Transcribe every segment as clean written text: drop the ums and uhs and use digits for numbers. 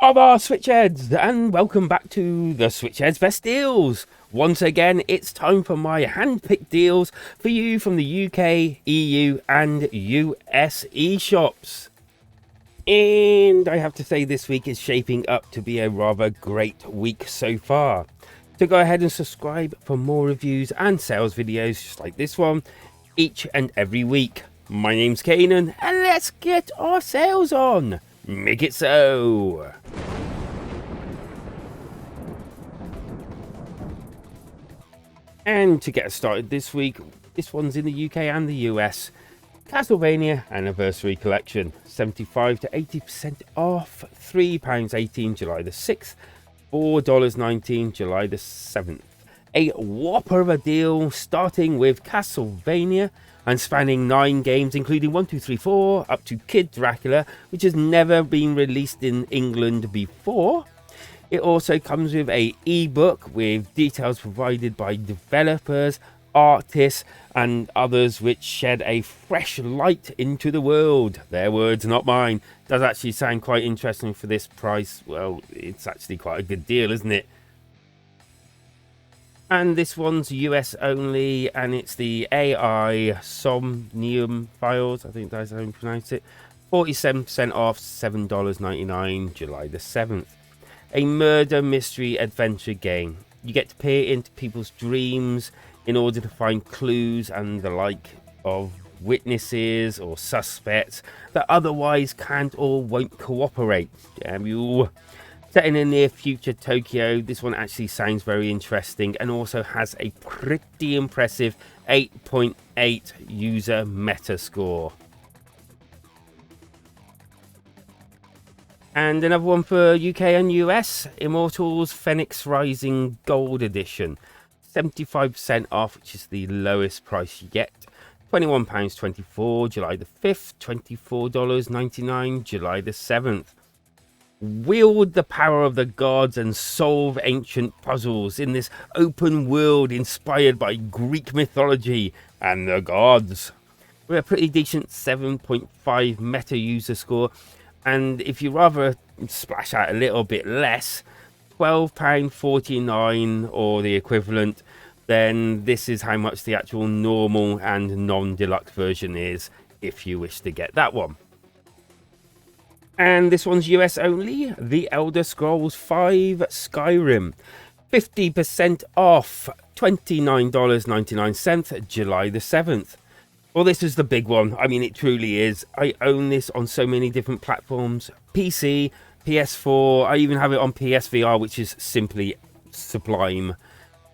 of our Switchheads, and welcome back to the Switchheads Best Deals. Once again, it's time for my hand-picked deals for you from the UK, EU and US eShops. And I have to say this week is shaping up to be a rather great week so far. So go ahead and subscribe for more reviews and sales videos just like this one each and every week. My name's Kanan and let's get our sales on. Make it so. And to get us started this week, this one's in the UK and the US. Castlevania Anniversary Collection, 75 to 80% off, £3.18 July the 6th, $4.19 July the 7th. A whopper of a deal starting with Castlevania and spanning 9 games including 1, 2, 3, 4 up to Kid Dracula, which has never been released in England before. It also comes with a ebook with details provided by developers, artists and others which shed a fresh light into the world. Their words, not mine. Does actually sound quite interesting for this price. Well, it's actually quite a good deal, isn't it? And this one's US only, and it's the AI Somnium Files. I think that's how you pronounce it. 47% off, $7.99, July the 7th. A murder mystery adventure game. You get to peer into people's dreams in order to find clues and the like of witnesses or suspects that otherwise can't or won't cooperate. Damn you. Set in a near future Tokyo, this one actually sounds very interesting and also has a pretty impressive 8.8 user metascore. And another one for UK and US, Immortals Phoenix Rising Gold Edition. 75% off, which is the lowest price you get. £21.24, July the 5th, $24.99, July the 7th. Wield the power of the gods and solve ancient puzzles in this open world inspired by Greek mythology and the gods. With a pretty decent 7.5 meta user score, and if you rather splash out a little bit less, £12.49 or the equivalent, then this is how much the actual normal and non-deluxe version is if you wish to get that one. And this one's US only, The Elder Scrolls V Skyrim, 50% off, $29.99, July the 7th. Well, this is the big one. I mean, it truly is. I own this on so many different platforms. PC, PS4, I even have it on PSVR, which is simply sublime.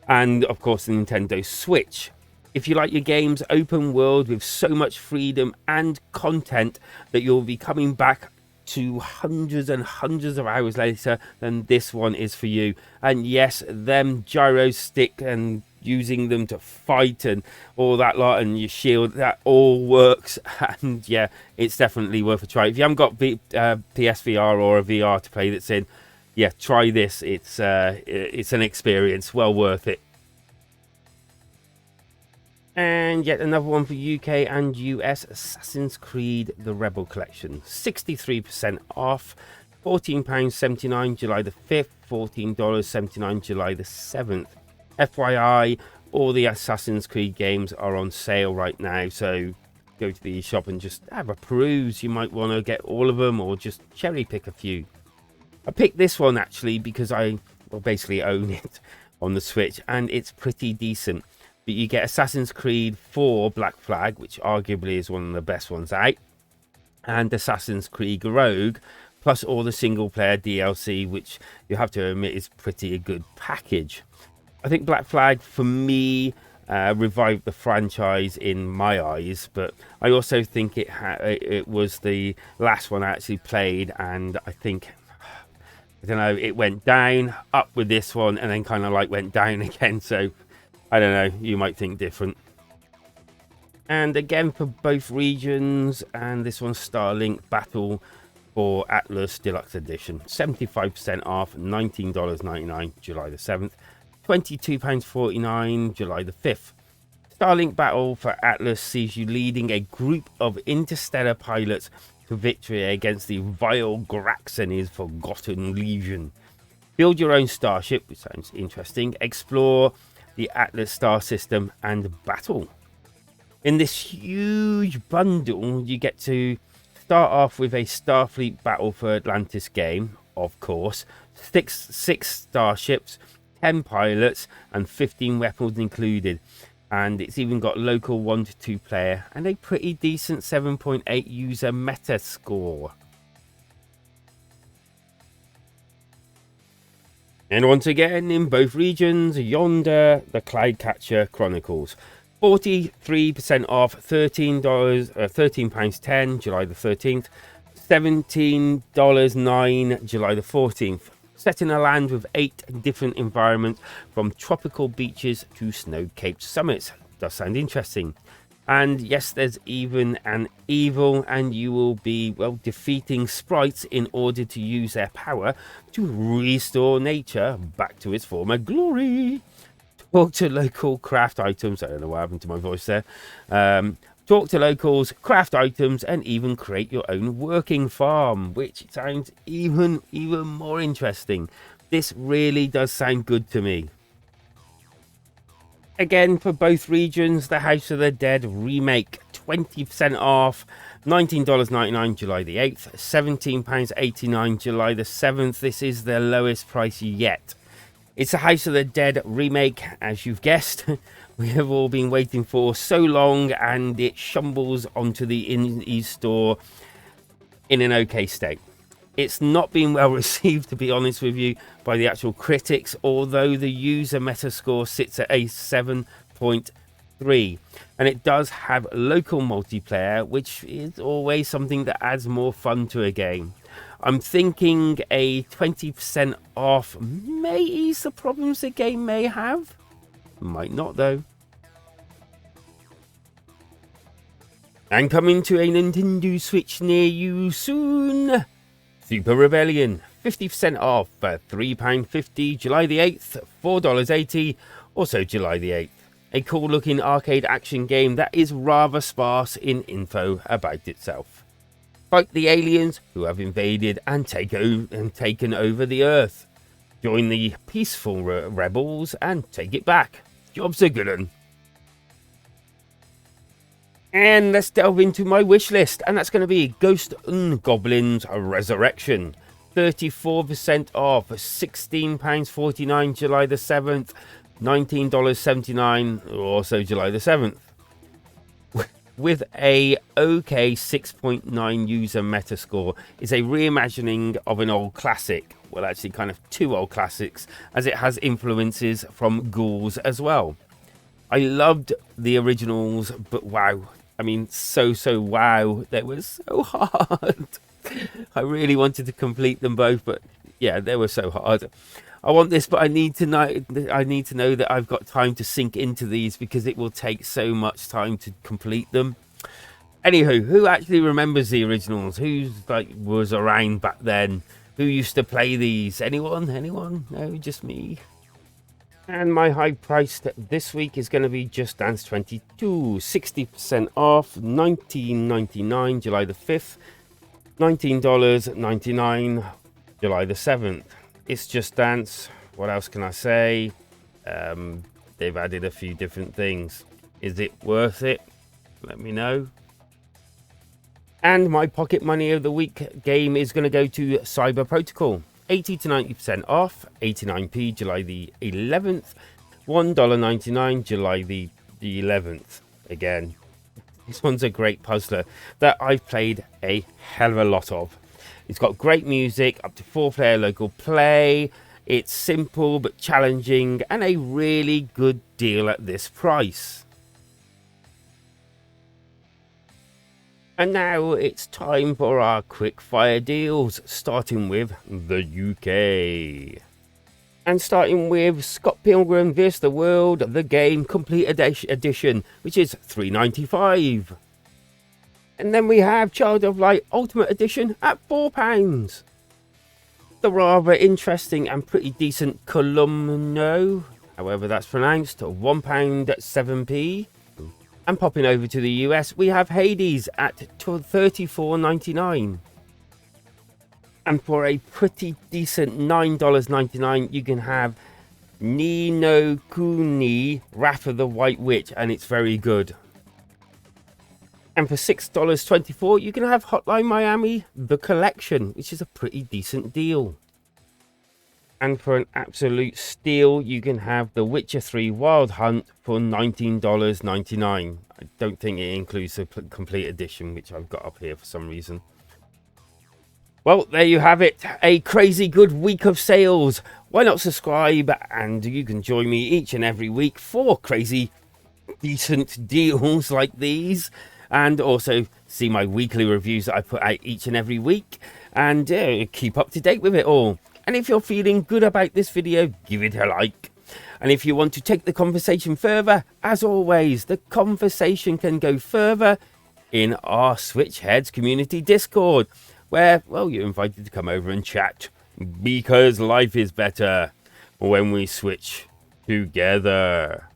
And, of course, the Nintendo Switch. If you like your games open world with so much freedom and content that you'll be coming back to hundreds and hundreds of hours later, then this one is for you. And yes, them gyro stick and using them to fight and all that lot and your shield, that all works. And yeah, it's definitely worth a try. If you haven't got PSVR or a VR to play that's in, yeah, try this. It's an experience well worth it. And yet another one for UK and US, Assassin's Creed The Rebel Collection. 63% off, £14.79 July the 5th, $14.79 July the 7th. FYI, all the Assassin's Creed games are on sale right now, so go to the eShop and just have a peruse. You might want to get all of them or just cherry pick a few. I picked this one actually because I basically own it on the Switch and it's pretty decent. But you get Assassin's Creed 4 Black Flag, which arguably is one of the best ones out, and Assassin's Creed Rogue, plus all the single player DLC, which you have to admit is pretty a good package. I think Black Flag for me revived the franchise in my eyes, but I also think it was the last one I actually played, and I think, I don't know, it went down, up with this one, and then kind of like went down again, so I don't know, you might think different. And again for both regions, and this one's Starlink Battle for Atlas Deluxe Edition. 75% off, $19.99, July the 7th. £22.49, July the 5th. Starlink Battle for Atlas sees you leading a group of interstellar pilots to victory against the vile Grax and his forgotten legion. Build your own starship, which sounds interesting. Explore the Atlas star system and battle. In this huge bundle, you get to start off with a Starfleet Battle for Atlantis game, of course. Six starships, 10 pilots, and 15 weapons included. And it's even got local 1 to 2 player and a pretty decent 7.8 user meta score. And once again, in both regions, yonder, the Cloudcatcher Chronicles. 43% off, £13.10, July the 13th. $17.09, July the 14th. Set in a land with 8 different environments, from tropical beaches to snow-capped summits. Does sound interesting. And yes, there's even an evil, and you will be, well, defeating sprites in order to use their power to restore nature back to its former glory. Talk to local craft items. I don't know what happened to my voice there. Talk to locals, craft items, and even create your own working farm, which sounds even more interesting. This really does sound good to me. Again, for both regions, the House of the Dead remake, 20% off, $19.99, July the 8th, £17.89, July the 7th. This is the lowest price yet. It's a House of the Dead remake, as you've guessed. We have all been waiting for so long, and it stumbles onto the indie store in an okay state. It's not been well received, to be honest with you, by the actual critics, although the user metascore sits at a 7.3. And it does have local multiplayer, which is always something that adds more fun to a game. I'm thinking a 20% off may ease the problems the game may have. Might not, though. And coming to a Nintendo Switch near you soon, Super Rebellion, 50% off for £3.50, July the 8th, $4.80, also July the 8th. A cool looking arcade action game that is rather sparse in info about itself. Fight the aliens who have invaded and taken over the Earth. Join the peaceful rebels and take it back. Job's a good one. And let's delve into my wish list, and that's going to be Ghost and Goblins Resurrection. 34% off, £16.49, July the 7th, $19.79, also July the 7th. With a okay 6.9 user metascore, is a reimagining of an old classic. Well, actually kind of 2 old classics, as it has influences from ghouls as well. I loved the originals, but wow. I mean, so wow. They were so hard. I really wanted to complete them both, but yeah, they were so hard. I want this, but I need to know that I've got time to sink into these, because it will take so much time to complete them. Anywho, who actually remembers the originals? Who was around back then? Who used to play these? Anyone? No, just me. And my high price this week is going to be Just Dance 22, 60% off, $19.99, July the 5th, $19.99, July the 7th. It's Just Dance. What else can I say? They've added a few different things. Is it worth it? Let me know. And my pocket money of the week game is going to go to Cyber Protocol. 80 to 90% off, 89p, July the 11th, $1.99, July the 11th. Again, this one's a great puzzler that I've played a hell of a lot of. It's got great music, up to 4-player local play. It's simple but challenging, and a really good deal at this price. And now it's time for our quick fire deals, starting with the UK. And starting with Scott Pilgrim vs. the World, the game complete edition, which is $3.95. And then we have Child of Light Ultimate Edition at £4. The rather interesting and pretty decent Columno, however that's pronounced, £1.07p. And popping over to the US, we have Hades at $34.99. And for a pretty decent $9.99, you can have Ni no Kuni Wrath of the White Witch, and it's very good. And for $6.24, you can have Hotline Miami The Collection, which is a pretty decent deal. And for an absolute steal, you can have The Witcher 3 Wild Hunt for $19.99. I don't think it includes the complete edition, which I've got up here for some reason. Well, there you have it. A crazy good week of sales. Why not subscribe? And you can join me each and every week for crazy decent deals like these. And also see my weekly reviews that I put out each and every week. And keep up to date with it all. And if you're feeling good about this video, give it a like. And if you want to take the conversation further, as always, the conversation can go further in our Switchheads community Discord, where, well, you're invited to come over and chat, because life is better when we switch together.